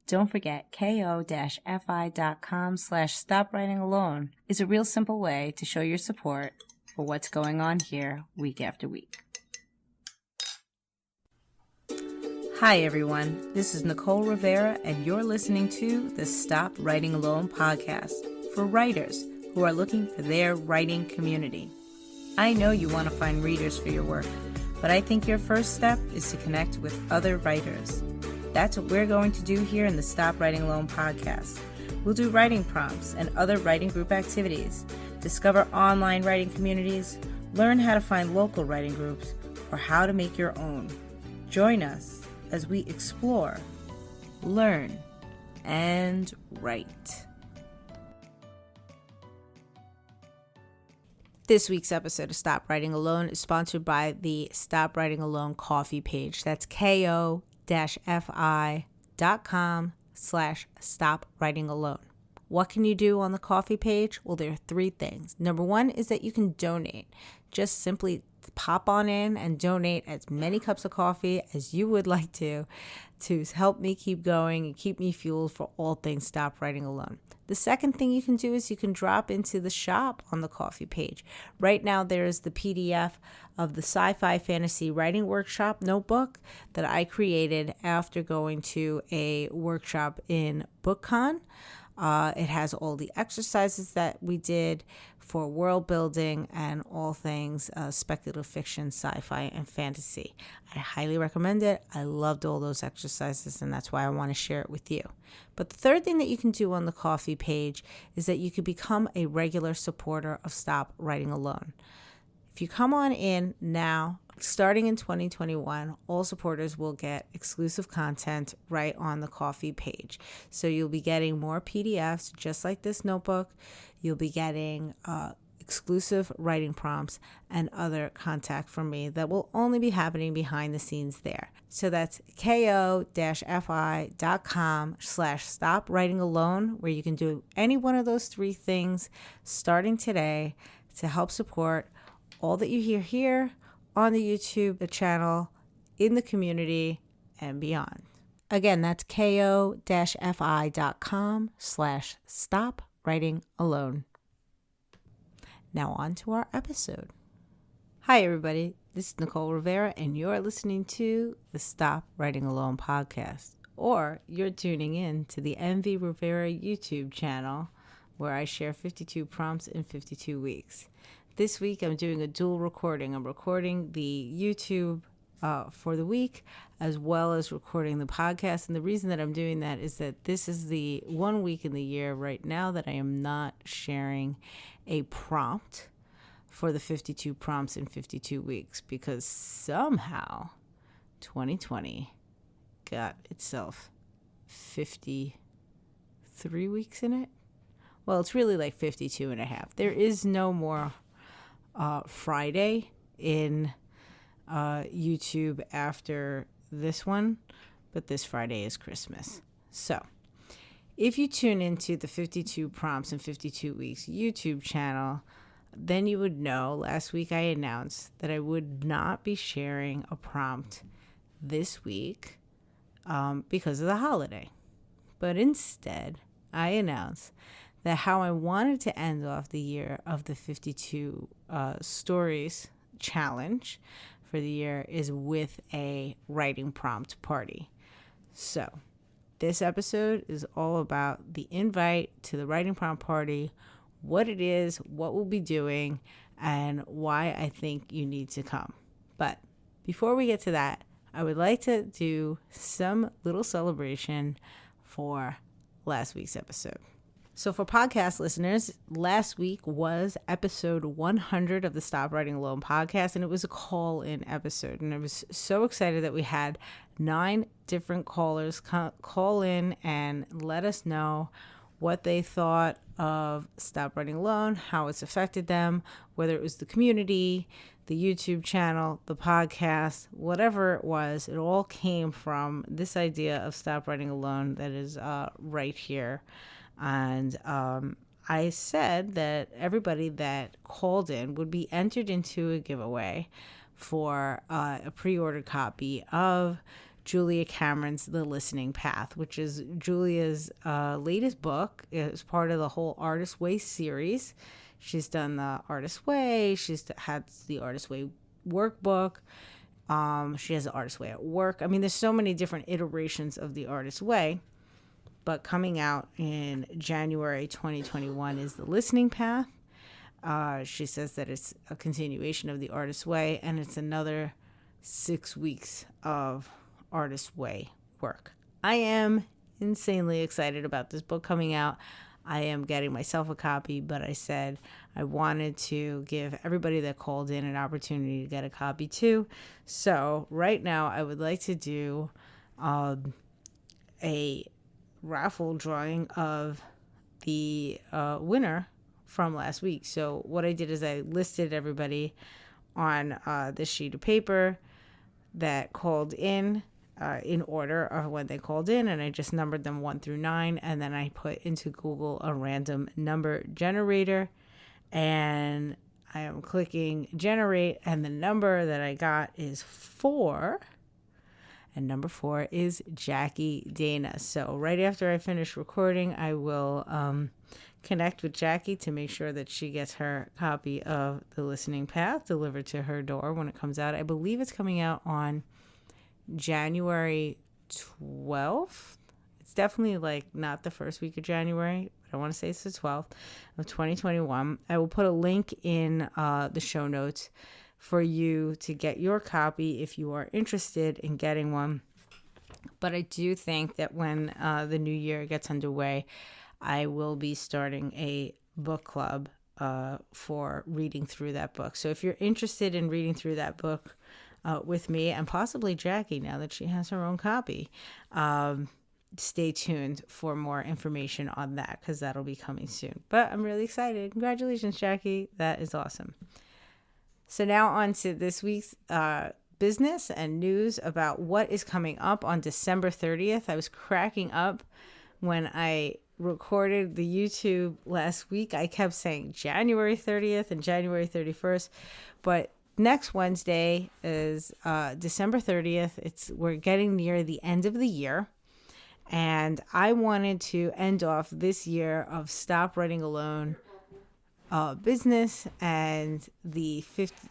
Don't forget, ko-fi.com/stopwritingalone is a real simple way to show your support for what's going on here week after week. Hi everyone, this is Nicole Rivera and you're listening to the Stop Writing Alone podcast for writers who are looking for their writing community. I know you want to find readers for your work, but I think your first step is to connect with other writers. That's what we're going to do here in the Stop Writing Alone podcast. We'll do writing prompts and other writing group activities, discover online writing communities, learn how to find local writing groups, or how to make your own. Join us as we explore, learn, and write. This week's episode of Stop Writing Alone is sponsored by the Stop Writing Alone coffee page. That's ko-fi.com/stopwritingalone. What can you do on the coffee page? Well, there are 3 things. Number 1 is that you can donate. Just simply pop on in and donate as many cups of coffee as you would like to help me keep going and keep me fueled for all things Stop Writing Alone. The second thing you can do is you can drop into the shop on the coffee page. Right now there is the PDF of the Sci-Fi Fantasy Writing Workshop notebook that I created after going to a workshop in BookCon. It has all the exercises that we did for world building and all things speculative fiction, sci-fi, and fantasy. I highly recommend it. I loved all those exercises, and that's why I want to share it with you. But the third thing that you can do on the coffee page is that you can become a regular supporter of Stop Writing Alone. If you come on in now, starting in 2021, all supporters will get exclusive content right on the coffee page. So you'll be getting more PDFs just like this notebook. You'll be getting exclusive writing prompts and other contact from me that will only be happening behind the scenes there. So that's ko-fi.com/stopwritingalone, where you can do any one of those 3 things starting today to help support all that you hear here on the YouTube channel, in the community, and beyond. Again, that's ko-fi.com/stopwritingalone. Now on to our episode. Hi everybody, this is Nicole Rivera and you're listening to the Stop Writing Alone podcast, or you're tuning in to the MV Rivera YouTube channel where I share 52 prompts in 52 weeks. This week, I'm doing a dual recording. I'm recording the YouTube for the week, as well as recording the podcast. And the reason that I'm doing that is that this is the 1 week in the year right now that I am not sharing a prompt for the 52 prompts in 52 weeks, because somehow 2020 got itself 53 weeks in it. Well, it's really like 52 and a half. There is no more Friday in YouTube after this one, but this Friday is Christmas. So if you tune into the 52 prompts in 52 weeks YouTube channel, then you would know last week I announced that I would not be sharing a prompt this week because of the holiday. But instead, I announced that how I wanted to end off the year of the 52 stories challenge for the year is with a writing prompt party. So this episode is all about the invite to the writing prompt party, what it is, what we'll be doing, and why I think you need to come. But before we get to that, I would like to do some little celebration for last week's episode. So for podcast listeners, last week was episode 100 of the Stop Writing Alone podcast, and it was a call-in episode. And I was so excited that we had 9 different callers call in and let us know what they thought of Stop Writing Alone, how it's affected them, whether it was the community, the YouTube channel, the podcast, whatever it was. It all came from this idea of Stop Writing Alone that is right here. And I said that everybody that called in would be entered into a giveaway for a pre-ordered copy of Julia Cameron's The Listening Path, which is Julia's latest book. It's part of the whole Artist Way series. She's done the Artist Way. She's had the Artist Way workbook. She has the Artist Way at work. I mean, there's so many different iterations of the Artist Way. But coming out in January 2021 is The Listening Path. She says that it's a continuation of the Artist Way, and it's another 6 weeks of Artist Way work. I am insanely excited about this book coming out. I am getting myself a copy, but I said I wanted to give everybody that called in an opportunity to get a copy too. So right now I would like to do a raffle drawing of the winner from last week. So what I did is I listed everybody on this sheet of paper that called in order of when they called in, and I just numbered them 1 through 9, and then I put into Google a random number generator, and I am clicking generate, and the number that I got is 4, and number 4 is Jackie Dana. So right after I finish recording, I will connect with Jackie to make sure that she gets her copy of The Listening Path delivered to her door when it comes out. I believe it's coming out on January 12th. It's definitely like not the first week of January, but I want to say it's the 12th of 2021. I will put a link in the show notes for you to get your copy if you are interested in getting one. But I do think that when the new year gets underway, I will be starting a book club for reading through that book. So if you're interested in reading through that book with me and possibly Jackie, now that she has her own copy, stay tuned for more information on that, because that'll be coming soon. But I'm really excited. Congratulations, Jackie. That is awesome. So now on to this week's business and news about what is coming up on December 30th. I was cracking up when I recorded the YouTube last week. I kept saying January 30th and January 31st, but next Wednesday is December 30th. We're getting near the end of the year, and I wanted to end off this year of Stop Writing Alone business and the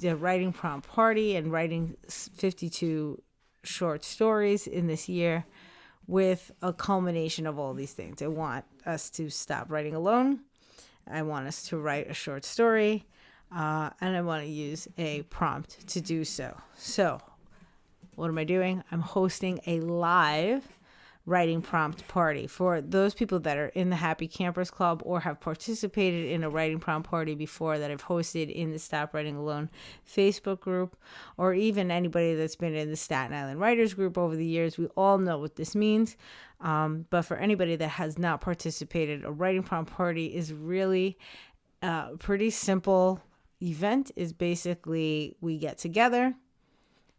writing prompt party and writing 52 short stories in this year with a culmination of all these things. I want us to stop writing alone. I want us to write a short story. And I want to use a prompt to do so. So what am I doing? I'm hosting a live writing prompt party for those people that are in the Happy Campers Club or have participated in a writing prompt party before that I've hosted in the Stop Writing Alone Facebook group, or even anybody that's been in the Staten Island Writers group over the years. We all know what this means. But for anybody that has not participated, a writing prompt party is really a pretty simple event. Is basically we get together,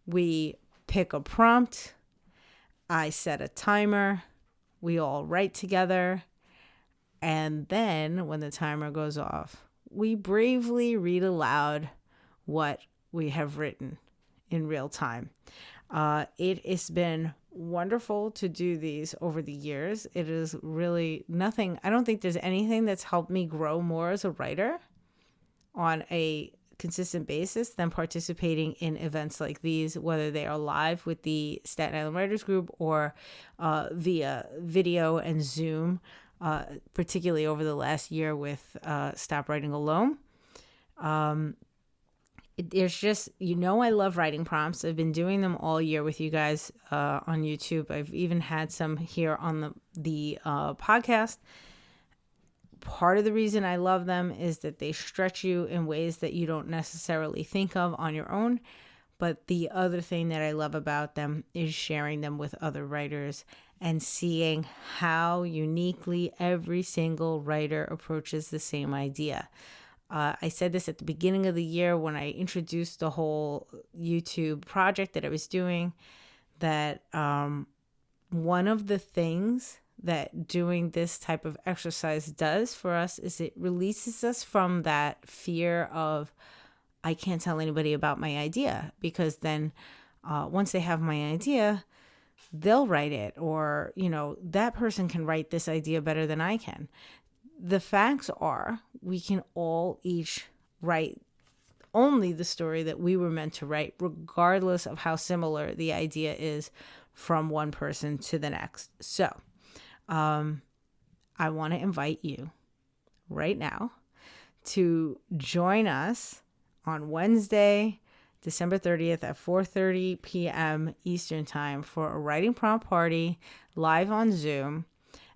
we pick a prompt, I set a timer, we all write together, and then when the timer goes off, we bravely read aloud what we have written in real time. It has been wonderful to do these over the years. It is really nothing. I don't think there's anything that's helped me grow more as a writer on a consistent basis than participating in events like these, whether they are live with the Staten Island Writers Group or via video and Zoom, particularly over the last year with Stop Writing Alone. There's just, I love writing prompts. I've been doing them all year with you guys on YouTube. I've even had some here on the podcast. Part of the reason I love them is that they stretch you in ways that you don't necessarily think of on your own. But the other thing that I love about them is sharing them with other writers and seeing how uniquely every single writer approaches the same idea. I said this at the beginning of the year when I introduced the whole YouTube project that I was doing, that one of the things that doing this type of exercise does for us is it releases us from that fear of, I can't tell anybody about my idea, because then once they have my idea, they'll write it, or, that person can write this idea better than I can. The facts are we can all each write only the story that we were meant to write, regardless of how similar the idea is from one person to the next. So I want to invite you right now to join us on Wednesday, December 30th at 4:30 p.m. Eastern Time for a writing prompt party live on Zoom.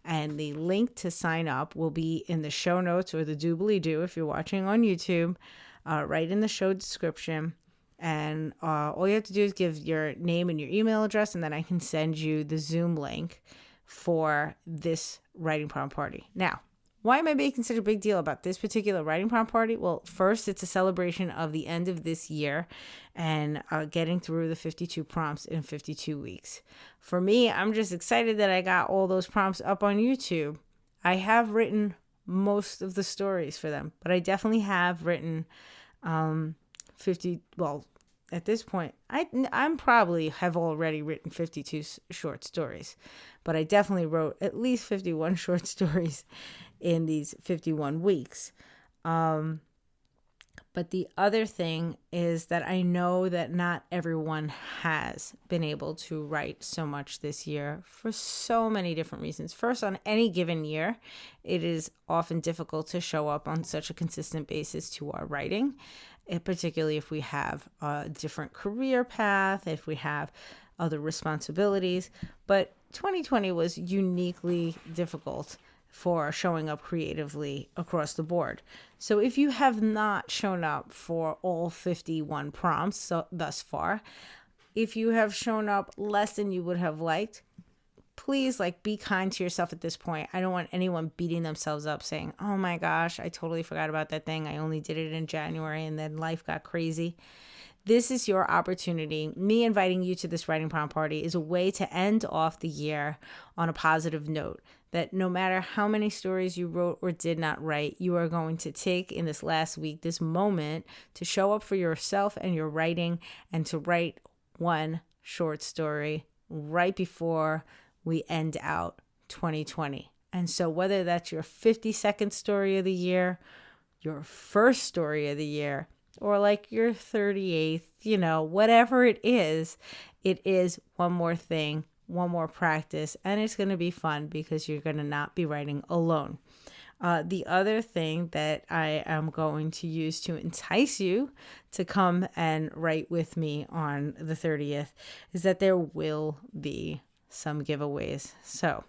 And the link to sign up will be in the show notes, or the doobly-doo if you're watching on YouTube, right in the show description. And all you have to do is give your name and your email address, and then I can send you the Zoom link for this writing prompt party. Now, why am I making such a big deal about this particular writing prompt party? Well, first, it's a celebration of the end of this year and getting through the 52 prompts in 52 weeks. For me, I'm just excited that I got all those prompts up on YouTube. I have written most of the stories for them, but I definitely have written 50, well, at this point, I'm probably have already written 52 short stories, but I definitely wrote at least 51 short stories in these 51 weeks. But the other thing is that I know that not everyone has been able to write so much this year for so many different reasons. First, on any given year, it is often difficult to show up on such a consistent basis to our writing, particularly if we have a different career path, if we have other responsibilities. But 2020 was uniquely difficult for showing up creatively across the board. So if you have not shown up for all 51 prompts thus far, if you have shown up less than you would have liked, please be kind to yourself at this point. I don't want anyone beating themselves up saying, oh my gosh, I totally forgot about that thing. I only did it in January and then life got crazy. This is your opportunity. Me inviting you to this writing prompt party is a way to end off the year on a positive note, that no matter how many stories you wrote or did not write, you are going to take in this last week, this moment, to show up for yourself and your writing, and to write one short story right before we end out 2020. And so whether that's your 52nd story of the year, your first story of the year, or your 38th, whatever it is one more thing, one more practice, and it's going to be fun because you're going to not be writing alone. The other thing that I am going to use to entice you to come and write with me on the 30th is that there will be some giveaways. So,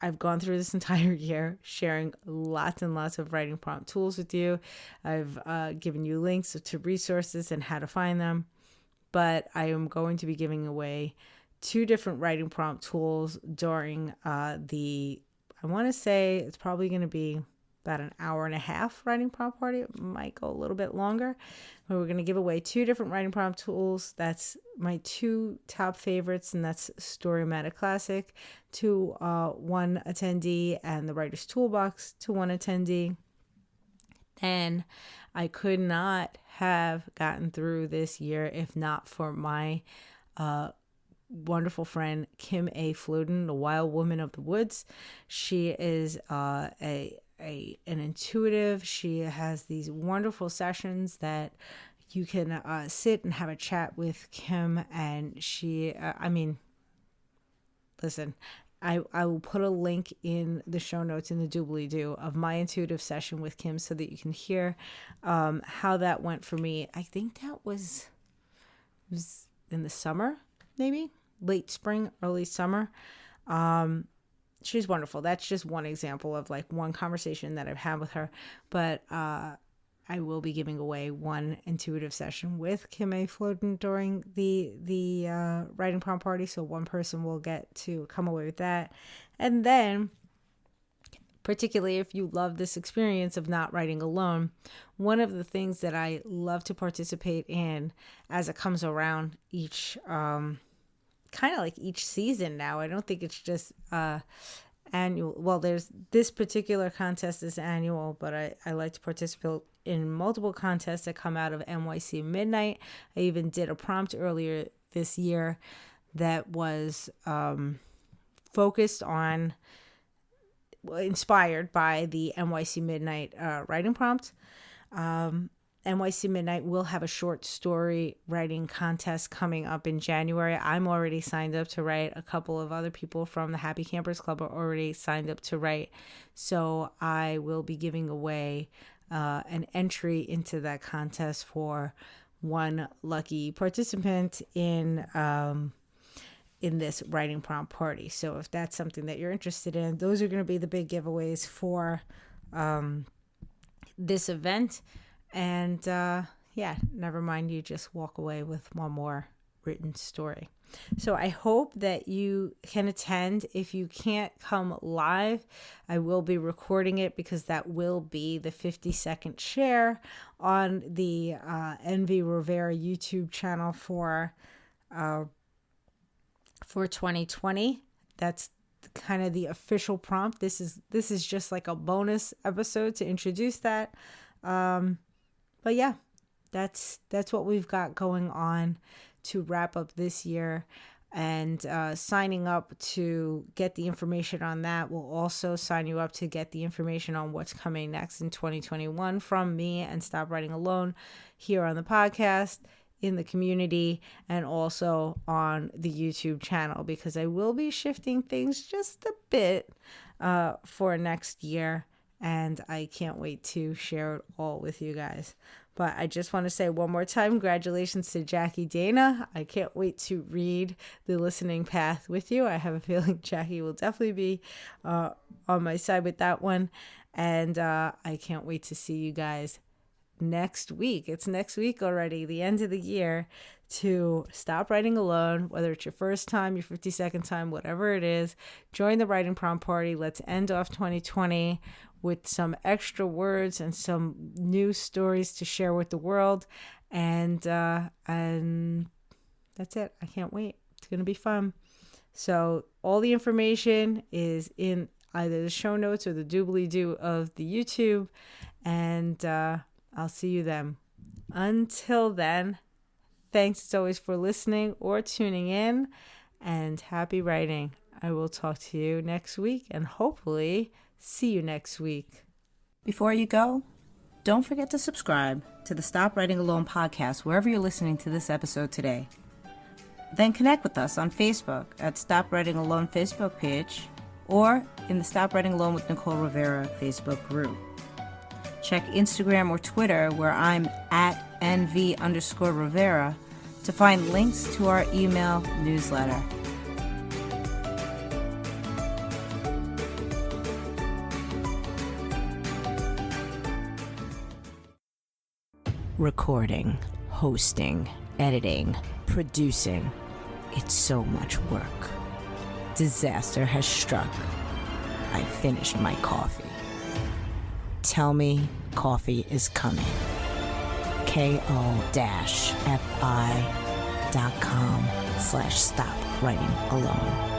I've gone through this entire year sharing lots and lots of writing prompt tools with you. I've given you links to resources and how to find them. But I am going to be giving away 2 different writing prompt tools during I want to say it's probably going to be about an hour and a half writing prompt party. It might go a little bit longer. But we're going to give away 2 different writing prompt tools. That's my 2 top favorites, and that's Storymatic Classic to one attendee, and the Writer's Toolbox to one attendee. And I could not have gotten through this year if not for my wonderful friend Kim A. Floden, the Wild Woman of the Woods. She is an intuitive. She has these wonderful sessions that you can sit and have a chat with Kim, and she, listen, I will put a link in the show notes in the doobly-doo of my intuitive session with Kim so that you can hear how that went for me. I think that was in the summer, maybe late spring, early summer. She's wonderful. That's just one example of one conversation that I've had with her. But I will be giving away one intuitive session with Kim A. Floden during the writing prompt party. So one person will get to come away with that. And then, particularly if you love this experience of not writing alone, one of the things that I love to participate in as it comes around each each season now. I don't think it's just annual. Well, there's this particular contest is annual, but I like to participate in multiple contests that come out of NYC Midnight. I even did a prompt earlier this year that was focused on, inspired by the NYC Midnight writing prompt. NYC Midnight will have a short story writing contest coming up in January. I'm already signed up to write. A couple of other people from the Happy Campers Club are already signed up to write. So I will be giving away an entry into that contest for one lucky participant in this writing prompt party. So if that's something that you're interested in, those are going to be the big giveaways for this event. And never mind, you just walk away with one more written story. So I hope that you can attend. If you can't come live, I will be recording it because that will be the 50-second share on the NV Rivera YouTube channel for 2020. That's kind of the official prompt. This is just like a bonus episode to introduce that. But yeah, that's what we've got going on to wrap up this year. And signing up to get the information on that will also sign you up to get the information on what's coming next in 2021 from me and Stop Writing Alone here on the podcast, in the community, and also on the YouTube channel, because I will be shifting things just a bit for next year. And I can't wait to share it all with you guys. But I just want to say one more time, congratulations to Jackie Dana. I can't wait to read The Listening Path with you. I have a feeling Jackie will definitely be on my side with that one. And I can't wait to see you guys next week. It's next week already, the end of the year, to Stop Writing Alone. Whether it's your first time, your 52nd time, whatever it is, join the writing prompt party. Let's end off 2020 with some extra words and some new stories to share with the world. And that's it. I can't wait. It's going to be fun. So all the information is in either the show notes or the doobly-doo of the YouTube. And I'll see you then. Until then, thanks as always for listening or tuning in, and happy writing. I will talk to you next week and hopefully see you next week. Before you go, don't forget to subscribe to the Stop Writing Alone podcast wherever you're listening to this episode today. Then connect with us on Facebook at Stop Writing Alone Facebook page or in the Stop Writing Alone with Nicole Rivera Facebook group. Check Instagram or Twitter where I'm at NV_Rivera to find links to our email newsletter. Recording, hosting, editing, producing. It's so much work. Disaster has struck. I finished my coffee. Tell me coffee is coming. ko-fi.com/stop writing alone.